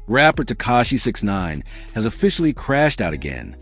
Rapper Tekashi 6IX9INE has officially crashed out again,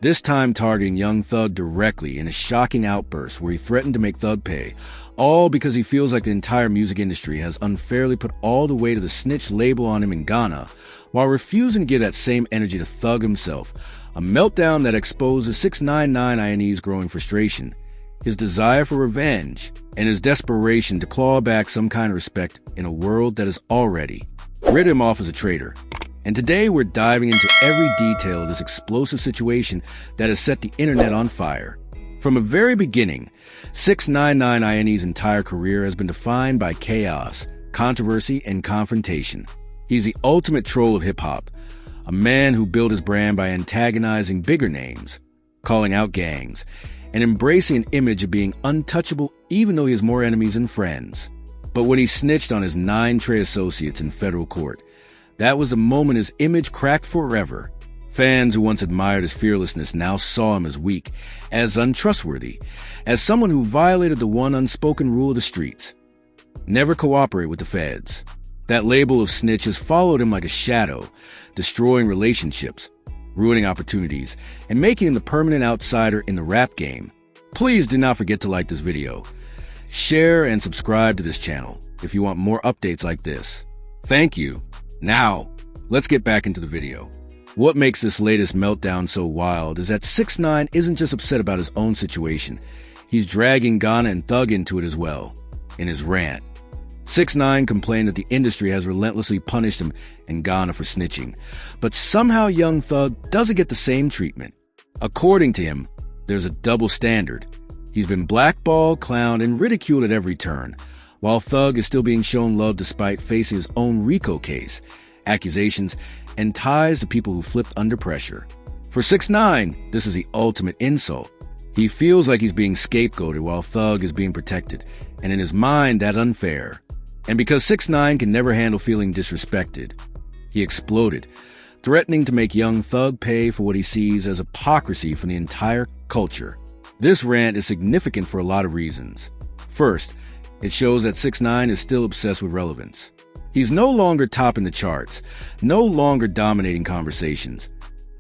this time targeting Young Thug directly in a shocking outburst where he threatened to make Thug pay, all because he feels like the entire music industry has unfairly put all the weight of the snitch label on him in Ghana, while refusing to give that same energy to Thug himself, a meltdown that exposes 6IX9INE's growing frustration, his desire for revenge, and his desperation to claw back some kind of respect in a world that has already written him off as a traitor. And today we're diving into every detail of this explosive situation that has set the internet on fire. From the very beginning, 6IX9INE's entire career has been defined by chaos, controversy, and confrontation. He's the ultimate troll of hip-hop, a man who built his brand by antagonizing bigger names, calling out gangs, and embracing an image of being untouchable even though he has more enemies than friends. But when he snitched on his Nine Trey associates in federal court, that was the moment his image cracked forever. Fans who once admired his fearlessness now saw him as weak, as untrustworthy, as someone who violated the one unspoken rule of the streets: never cooperate with the feds. That label of snitch has followed him like a shadow, destroying relationships, ruining opportunities, and making him the permanent outsider in the rap game. Please do not forget to like this video, share, and subscribe to this channel if you want more updates like this. Thank you. Now, let's get back into the video. What makes this latest meltdown so wild is that 6IX9INE isn't just upset about his own situation, he's dragging Gunna and Thug into it as well. In his rant, 6IX9INE complained that the industry has relentlessly punished him and Gunna for snitching, but somehow Young Thug doesn't get the same treatment. According to him, there's a double standard. He's been blackballed, clowned, and ridiculed at every turn, while Thug is still being shown love despite facing his own RICO case, accusations, and ties to people who flipped under pressure. For 6IX9INE, this is the ultimate insult. He feels like he's being scapegoated while Thug is being protected, and in his mind, that's unfair. And because 6IX9INE can never handle feeling disrespected, he exploded, threatening to make Young Thug pay for what he sees as hypocrisy from the entire culture. This rant is significant for a lot of reasons. First, it shows that 6IX9INE is still obsessed with relevance. He's no longer topping the charts, no longer dominating conversations,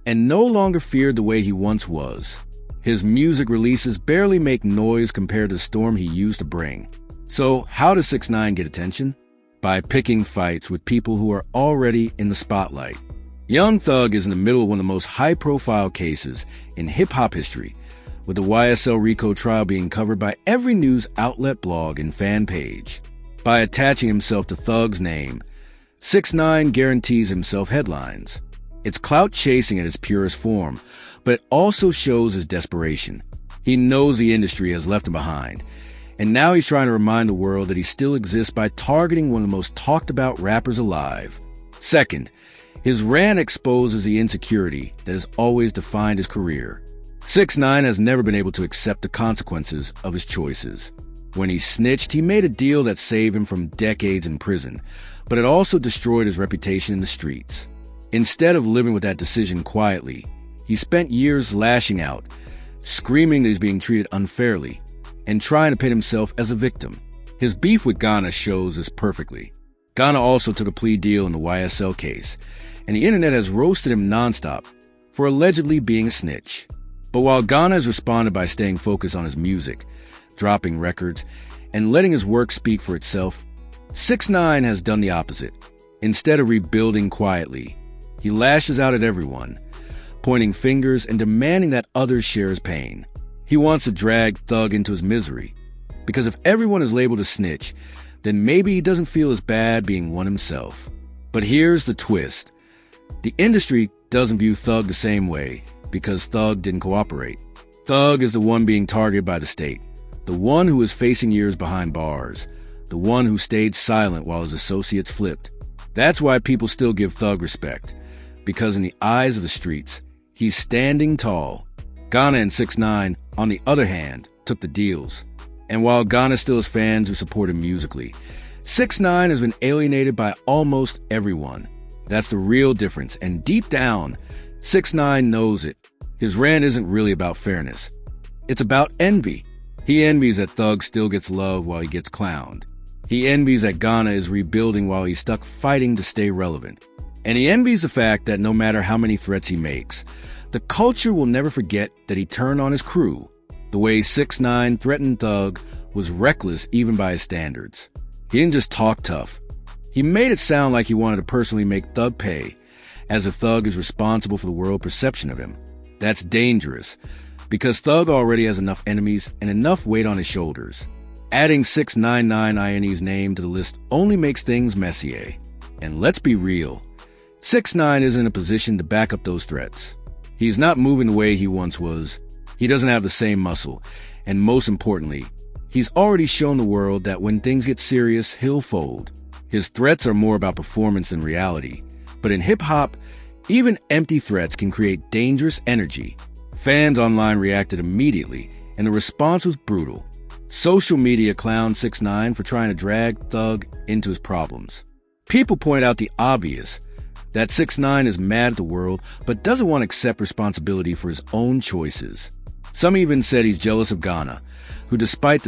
and no longer feared the way he once was. His music releases barely make noise compared to the storm he used to bring. So how does 6IX9INE get attention? By picking fights with people who are already in the spotlight. Young Thug is in the middle of one of the most high-profile cases in hip-hop history, with the YSL RICO trial being covered by every news outlet, blog, and fan page. By attaching himself to Thug's name, 6IX9INE guarantees himself headlines. It's clout chasing at its purest form, but it also shows his desperation. He knows the industry has left him behind, and now he's trying to remind the world that he still exists by targeting one of the most talked about rappers alive. Second, his rant exposes the insecurity that has always defined his career. 6IX9INE has never been able to accept the consequences of his choices. When he snitched, he made a deal that saved him from decades in prison, but it also destroyed his reputation in the streets. Instead of living with that decision quietly, he spent years lashing out, screaming that he's being treated unfairly, and trying to paint himself as a victim. His beef with Gunna shows this perfectly. Gunna also took a plea deal in the YSL case, and the internet has roasted him nonstop for allegedly being a snitch. But while Gunna has responded by staying focused on his music, dropping records, and letting his work speak for itself, 6IX9INE has done the opposite. Instead of rebuilding quietly, he lashes out at everyone, pointing fingers and demanding that others share his pain. He wants to drag Thug into his misery, because if everyone is labeled a snitch, then maybe he doesn't feel as bad being one himself. But here's the twist. The industry doesn't view Thug the same way, because Thug didn't cooperate. Thug is the one being targeted by the state, the one who is facing years behind bars, the one who stayed silent while his associates flipped. That's why people still give Thug respect, because in the eyes of the streets, he's standing tall. Gunna and 6IX9INE, on the other hand, took the deals. And while Gunna still has fans who support him musically, 6IX9INE has been alienated by almost everyone. That's the real difference, and deep down, 6IX9INE knows it. His rant isn't really about fairness. It's about envy. He envies that Thug still gets love while he gets clowned. He envies that Gunna is rebuilding while he's stuck fighting to stay relevant. And he envies the fact that no matter how many threats he makes, the culture will never forget that he turned on his crew. The way 6ix9ine threatened Thug was reckless even by his standards. He didn't just talk tough. He made it sound like he wanted to personally make Thug pay, as if Thug is responsible for the world perception of him. That's dangerous, because Thug already has enough enemies and enough weight on his shoulders. Adding 6IX9INE's name to the list only makes things messier. And let's be real, 6ix9ine isn't in a position to back up those threats. He's not moving the way he once was. He doesn't have the same muscle. And most importantly, he's already shown the world that when things get serious, he'll fold. His threats are more about performance than reality. But in hip-hop, even empty threats can create dangerous energy. Fans online reacted immediately, and the response was brutal. Social media clowned 6ix9ine for trying to drag Thug into his problems. People point out the obvious, that 6ix9ine is mad at the world, but doesn't want to accept responsibility for his own choices. Some even said he's jealous of Gunna, who despite the